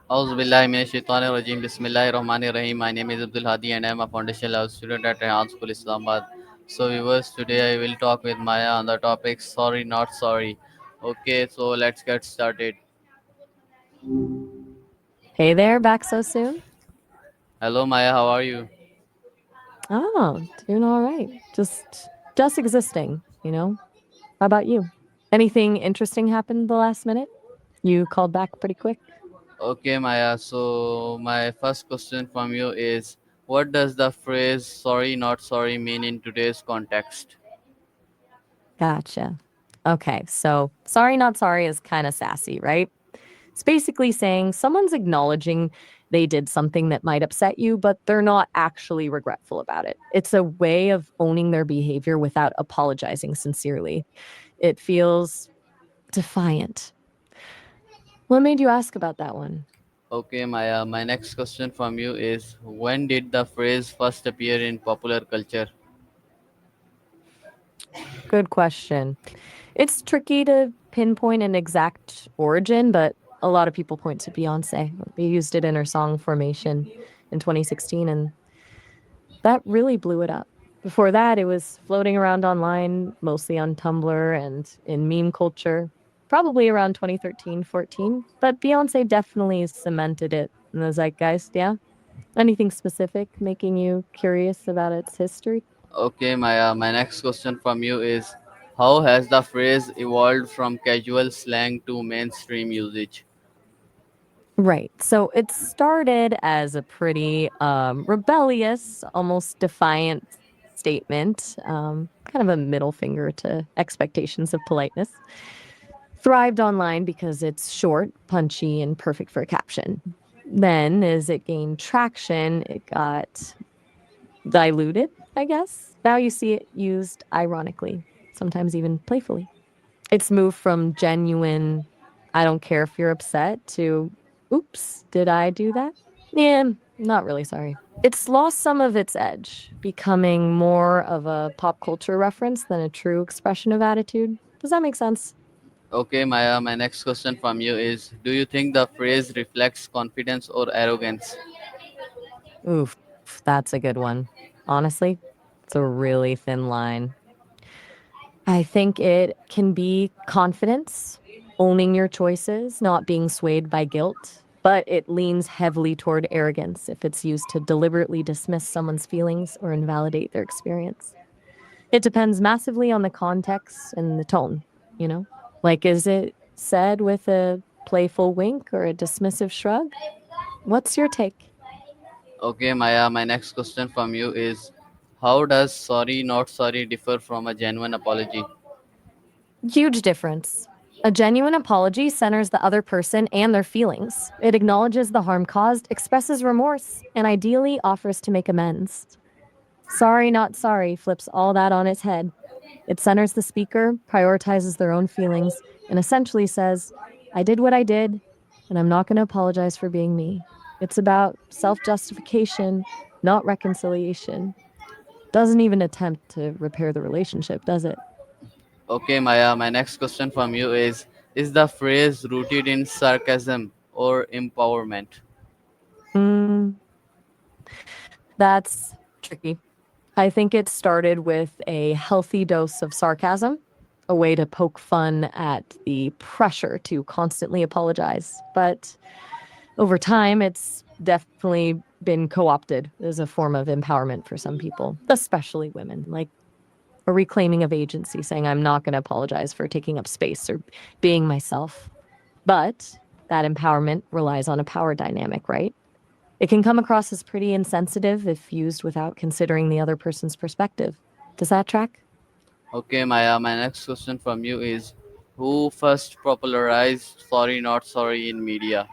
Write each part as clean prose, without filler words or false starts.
Auzubillahiminash-shaytanir-rajim. Bismillahir-rahmanir-rahim. My name is Abdul Hadi and I am a foundation level student at Rehan School, Islamabad. So, viewers, today I will talk with Maya on the topic sorry, not sorry. Okay, so let's get started. Hey there, back so soon? Hello, Maya, how are you? Oh, doing all right. Just existing, you know? How about you? Anything interesting happened the last minute? You called back pretty quick. Okay, Maya, so my first question from you is what does the phrase sorry, not sorry mean in today's context? Gotcha. Okay, so sorry, not sorry is kind of sassy, right? It's basically saying someone's acknowledging they did something that might upset you, but they're not actually regretful about it. It's a way of owning their behavior without apologizing sincerely. It feels defiant. What made you ask about that one? Okay, Maya, my next question from you is when did the phrase first appear in popular culture? Good question. It's tricky to pinpoint an exact origin, but a lot of people point to Beyonce. They used it in her song Formation in 2016, and that really blew it up. Before that, it was floating around online, mostly on Tumblr and in meme culture, probably around 2013, 14. But Beyonce definitely cemented it in the zeitgeist, yeah? Anything specific making you curious about its history? Okay, Maya, my next question from you is how has the phrase evolved from casual slang to mainstream usage? Right. So it started as a pretty rebellious, almost defiant statement, kind of a middle finger to expectations of politeness. Thrived online because it's short, punchy, and perfect for a caption. Then, as it gained traction, it got diluted, I guess. Now you see it used ironically, sometimes even playfully. It's moved from genuine, I don't care if you're upset, to, oops, did I do that? Yeah, not really sorry. It's lost some of its edge, becoming more of a pop culture reference than a true expression of attitude. Does that make sense? Okay, Maya, my next question from you is do you think the phrase reflects confidence or arrogance? Oof, that's a good one. Honestly, it's a really thin line. I think it can be confidence, owning your choices, not being swayed by guilt, but it leans heavily toward arrogance if it's used to deliberately dismiss someone's feelings or invalidate their experience. It depends massively on the context and the tone, you know? Like, is it said with a playful wink or a dismissive shrug? What's your take? Okay, Maya, my next question from you is how does sorry, not sorry differ from a genuine apology? Huge difference. A genuine apology centers the other person and their feelings. It acknowledges the harm caused, expresses remorse, and ideally offers to make amends. Sorry, not sorry flips all that on its head. It centers the speaker, prioritizes their own feelings, and essentially says, I did what I did, and I'm not going to apologize for being me. It's about self justification, not reconciliation. Doesn't even attempt to repair the relationship, does it? Okay, Maya, my next question from you is the phrase rooted in sarcasm or empowerment? Mm, that's tricky. I think it started with a healthy dose of sarcasm, a way to poke fun at the pressure to constantly apologize. But over time, it's definitely been co opted as a form of empowerment for some people, especially women, like a reclaiming of agency, saying, I'm not going to apologize for taking up space or being myself. But that empowerment relies on a power dynamic, right? It can come across as pretty insensitive if used without considering the other person's perspective. Does that track? Okay, Maya, my next question from you is who first popularized sorry, not sorry in media?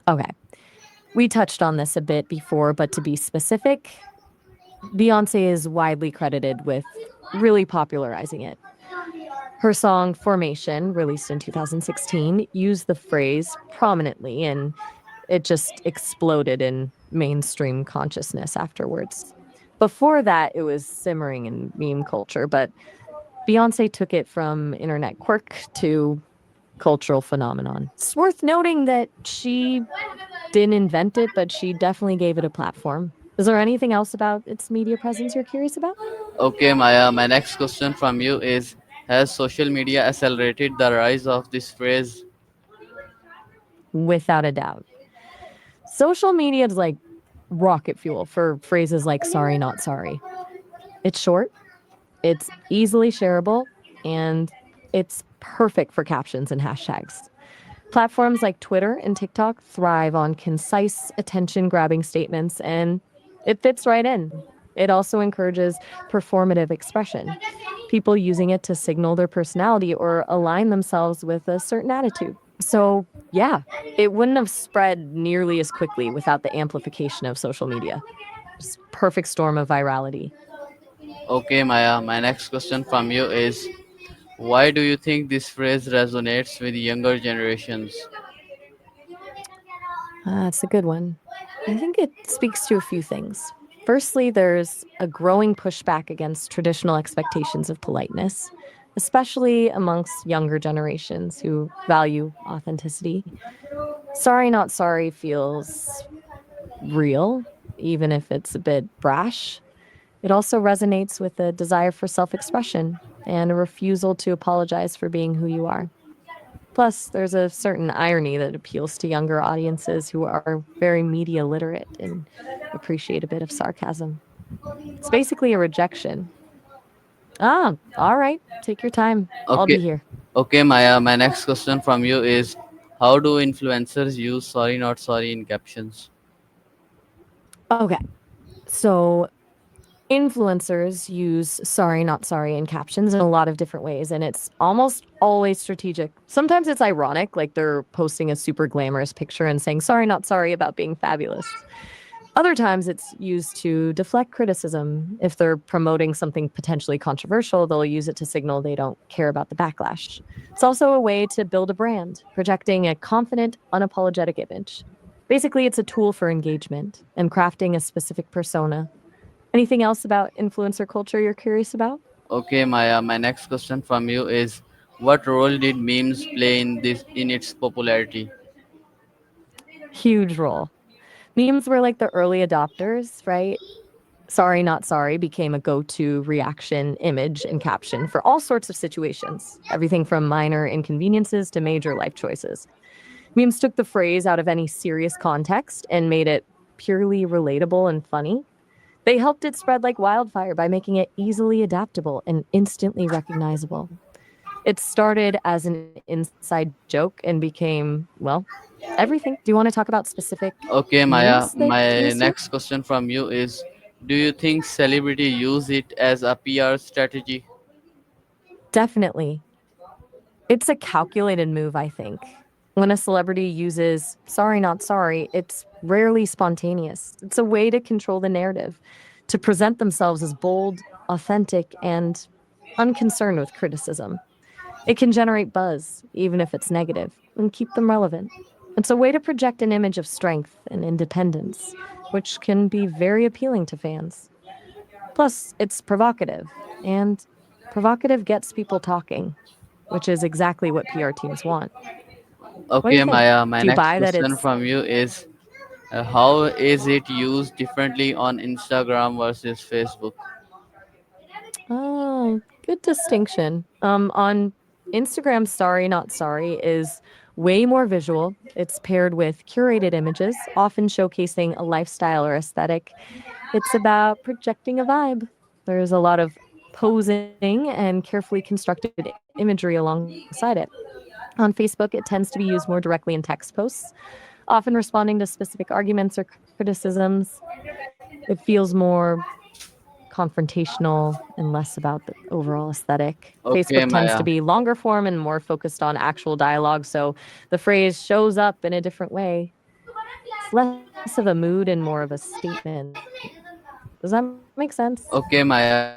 Okay. We touched on this a bit before, but to be specific, Beyonce is widely credited with really popularizing it. Her song Formation, released in 2016, used the phrase prominently and it just exploded in mainstream consciousness afterwards. Before that, it was simmering in meme culture, but Beyonce took it from internet quirk to cultural phenomenon. It's worth noting that she didn't invent it, but she definitely gave it a platform. Is there anything else about its media presence you're curious about? Okay, Maya, my next question from you is: has social media accelerated the rise of this phrase? Without a doubt. Social media is like rocket fuel for phrases like sorry, not sorry. It's short, it's easily shareable, and it's perfect for captions and hashtags. Platforms like Twitter and TikTok thrive on concise, attention grabbing statements, and it fits right in. It also encourages performative expression, people using it to signal their personality or align themselves with a certain attitude. So, yeah, it wouldn't have spread nearly as quickly without the amplification of social media. Just perfect storm of virality. Okay, Maya, my next question from you is: why do you think this phrase resonates with younger generations? That's a good one. I think it speaks to a few things. Firstly, there's a growing pushback against traditional expectations of politeness, especially amongst younger generations who value authenticity. Sorry, not sorry feels real, even if it's a bit brash. It also resonates with a desire for self expression and a refusal to apologize for being who you are. Plus, there's a certain irony that appeals to younger audiences who are very media literate and appreciate a bit of sarcasm. It's basically a rejection. Ah, all right, take your time. I'll Okay, be here. okay, Maya, my next question from you is: how do influencers use sorry not sorry in captions? Okay, so influencers use sorry, not sorry in captions in a lot of different ways, and it's almost always strategic. Sometimes it's ironic, like they're posting a super glamorous picture and saying sorry, not sorry about being fabulous. Other times it's used to deflect criticism. If they're promoting something potentially controversial, they'll use it to signal they don't care about the backlash. It's also a way to build a brand, projecting a confident, unapologetic image. Basically, it's a tool for engagement and crafting a specific persona. Anything else about influencer culture you're curious about? Okay, Maya, my next question from you is: what role did memes play in its popularity? Huge role. Memes were like the early adopters, right? Sorry, not sorry became a go to reaction image and caption for all sorts of situations, everything from minor inconveniences to major life choices. Memes took the phrase out of any serious context and made it purely relatable and funny. They helped it spread like wildfire by making it easily adaptable and instantly recognizable. It started as an inside joke and became, well, everything. Do you want to talk about specific Okay, memes Maya, that my used it? next question from you is: do you think celebrity use it as a PR strategy? Definitely. It's a calculated move, I think. When a celebrity uses sorry, not sorry, it's rarely spontaneous. It's a way to control the narrative, to present themselves as bold, authentic, and unconcerned with criticism. It can generate buzz, even if it's negative, and keep them relevant. It's a way to project an image of strength and independence, which can be very appealing to fans. Plus, it's provocative, and provocative gets people talking, which is exactly what PR teams want. What do you Okay, think? Maya, my Do you next buy that question it's from you is: how is it used differently on Instagram versus Facebook? oh, good distinction. On Instagram, sorry, not sorry is way more visual. It's paired with curated images, often showcasing a lifestyle or aesthetic. It's about projecting a vibe. There's a lot of posing and carefully constructed imagery alongside it. On Facebook, it tends to be used more directly in text posts, often responding to specific arguments or criticisms. It feels more confrontational and less about the overall aesthetic. Facebook Okay, tends to be Maya. longer form and more focused on actual dialogue, so the phrase shows up in a different way. It's less of a mood and more of a statement. Does that make sense? Okay, Maya,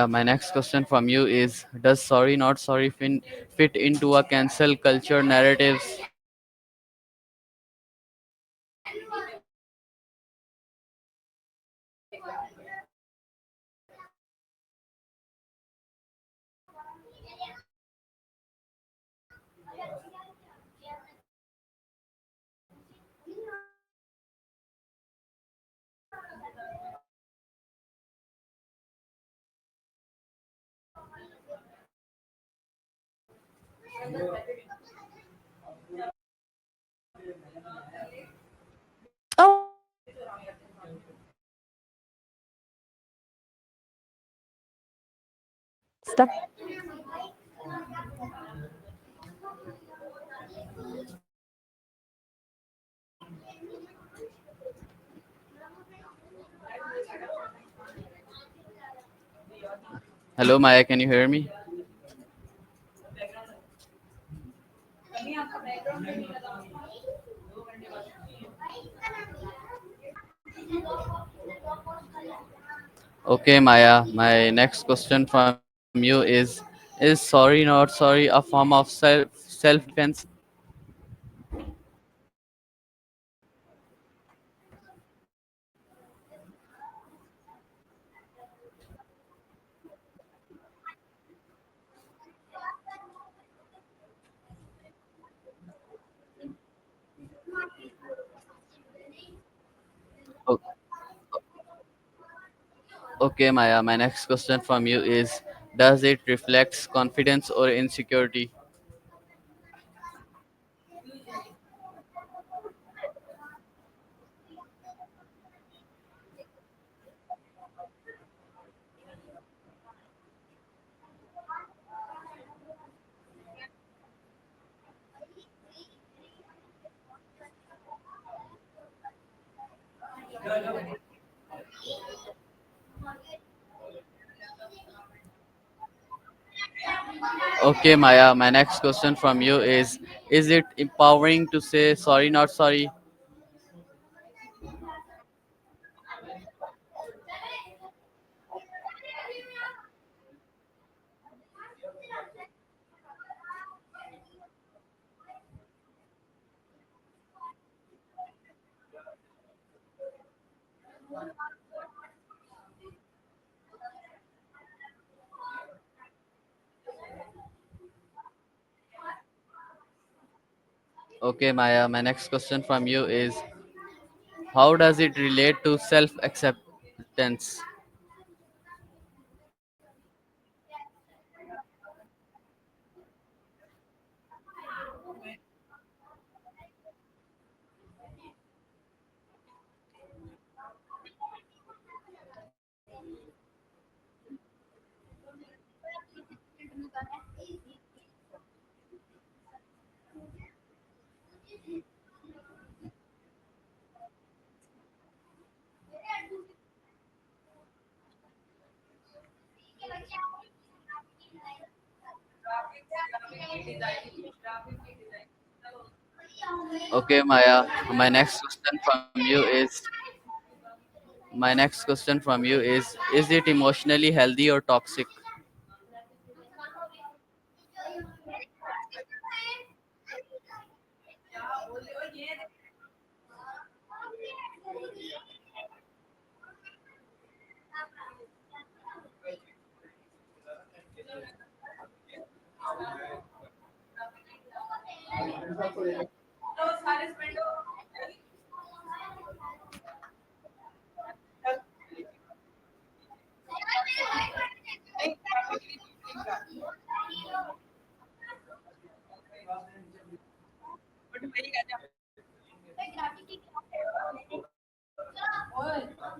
my next question from you is: does sorry not sorry fit into a cancel culture narratives? Hello, Maya, can you hear me? Okay, Maya, my next question from you is sorry not sorry a form of self defense? O- Okay, Maya, my next question from you is does it reflects confidence or insecurity? Okay, Maya, my next question from you is it empowering to say sorry not sorry? Okay, Maya, my next question from you is how does it relate to self acceptance? Okay, Maya, my next question from you is it emotionally healthy or toxic?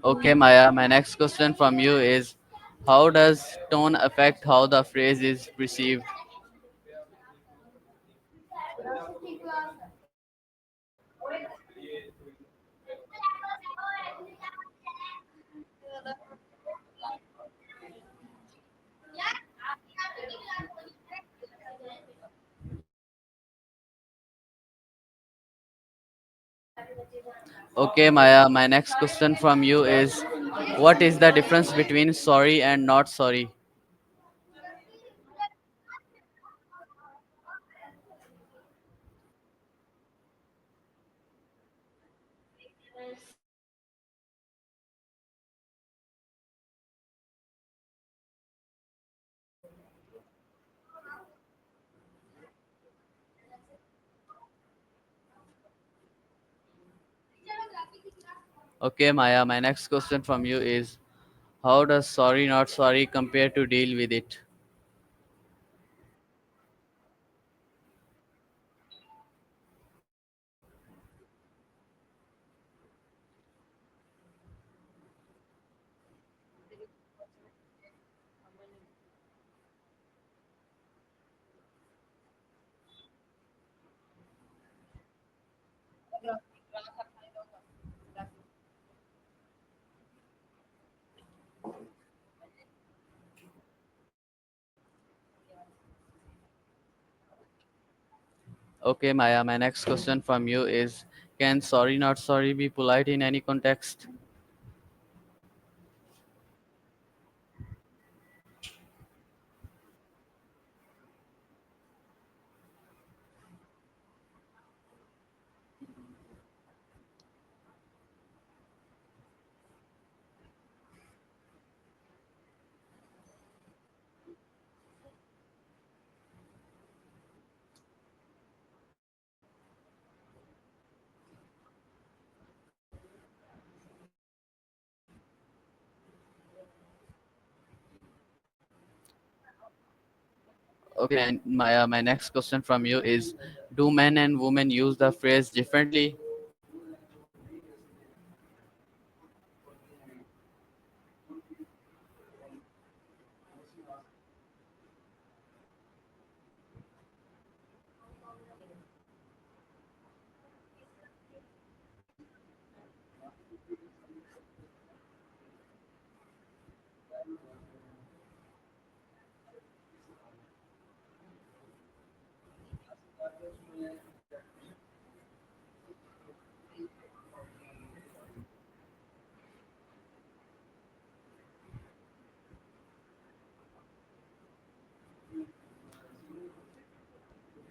Okay, Maya, my next question from you is how does tone affect how the phrase is perceived? Okay, Maya, my next question from you is what is the difference between sorry and not sorry? Okay, Maya, my next question from you is how does sorry not sorry compare to deal with it? Okay, Maya, my next question from you is, can sorry not sorry be polite in any context? Okay, and Maya, my next question from you is, do men and women use the phrase differently?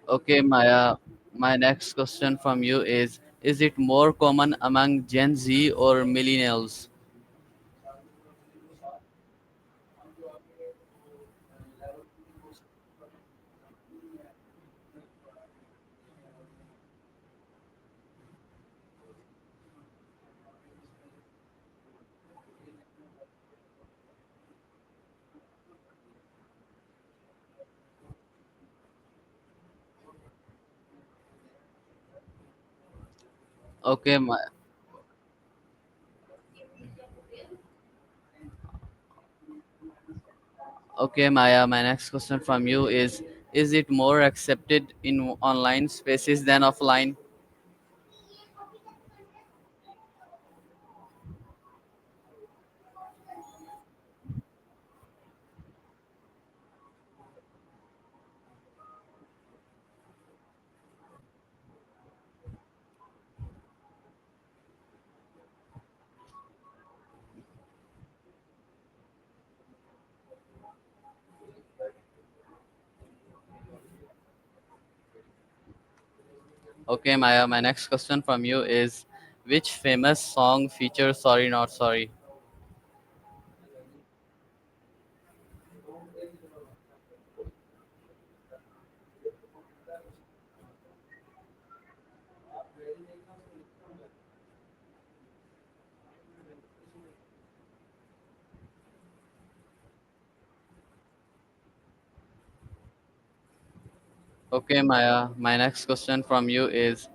Okay, Maya, my next question from you is it more common among Gen Z or millennials? Okay, okay, Maya, my next question from you is it more accepted in online spaces than offline? Okay, Maya, my next question from you is, which famous song features sorry not sorry? Okay, Maya, my next question from you is,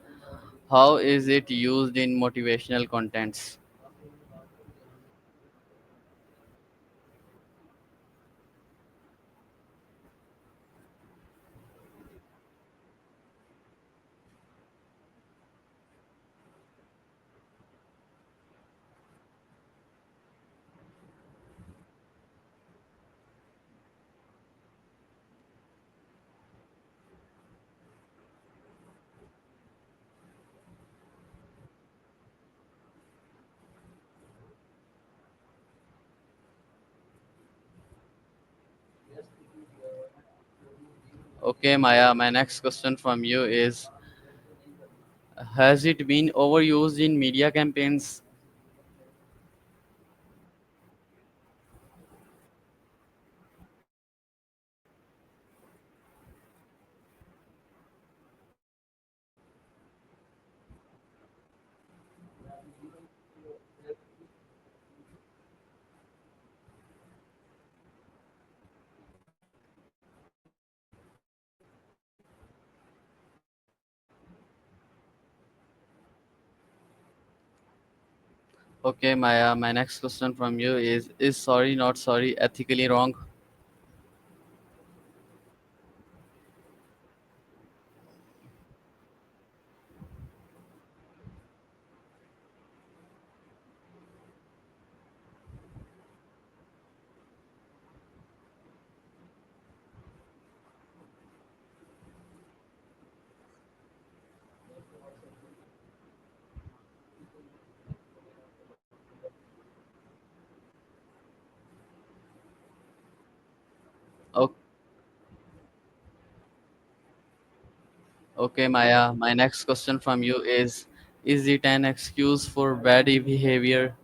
how is it used in motivational contents? Okay, Maya, my next question from you is, has it been overused in media campaigns? Okay, Maya, my next question from you is sorry not sorry ethically wrong? Okay, Maya, my next question from you is it an excuse for bad behavior?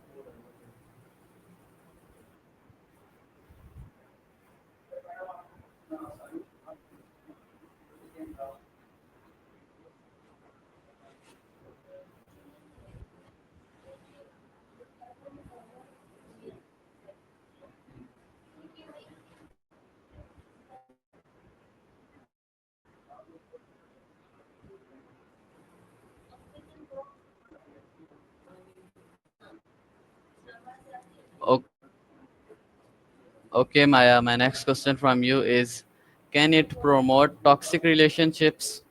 O- Okay, Maya, my next question from you is can it promote toxic relationships?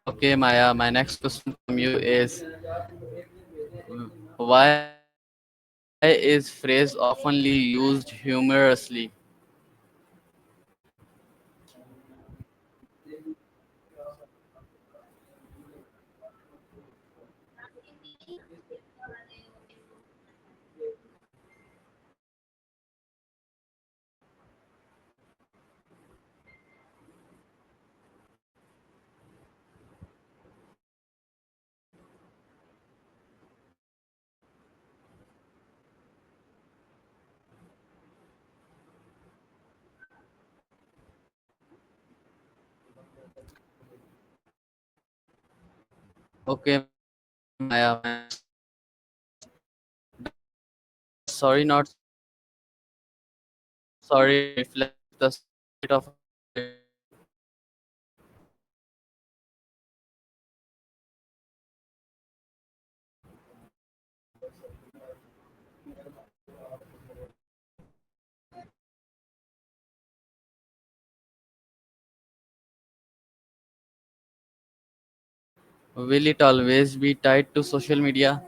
Okay, Maya, my next question from you is why is phrase oftenly used humorously? Okay, Maya, my next question is does sorry not sorry reflect the spirit of unapologetically? Will it always be tied to social media?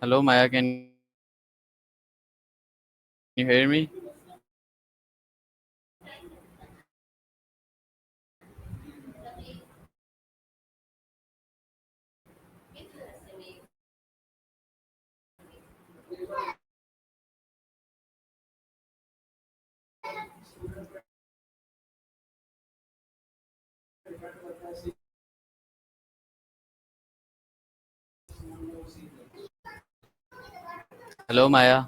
Hello, Maya, can you hear me? Hello, Maya.